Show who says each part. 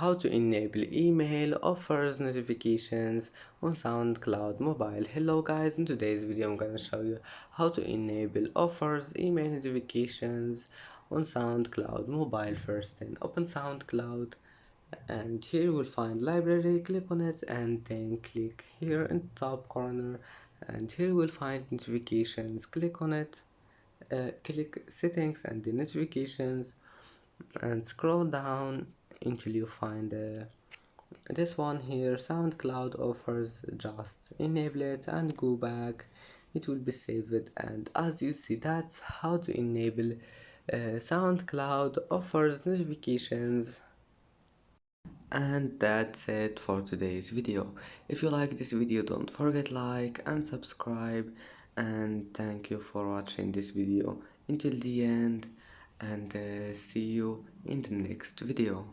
Speaker 1: how to enable email offers notifications on SoundCloud mobile. Hello guys, in today's video I'm gonna show you how to enable offers email notifications on SoundCloud mobile. First then open SoundCloud, and here you will find library. Click on it and then click here in the top corner, and here you will find notifications. Click on it, click settings and the notifications, and scroll down until you find this one here, SoundCloud offers. Just enable it and go back, it will be saved. And as you see, that's how to enable SoundCloud offers notifications. And that's it for today's video. If you like this video, don't forget like and subscribe, and thank you for watching this video until the end, and see you in the next video.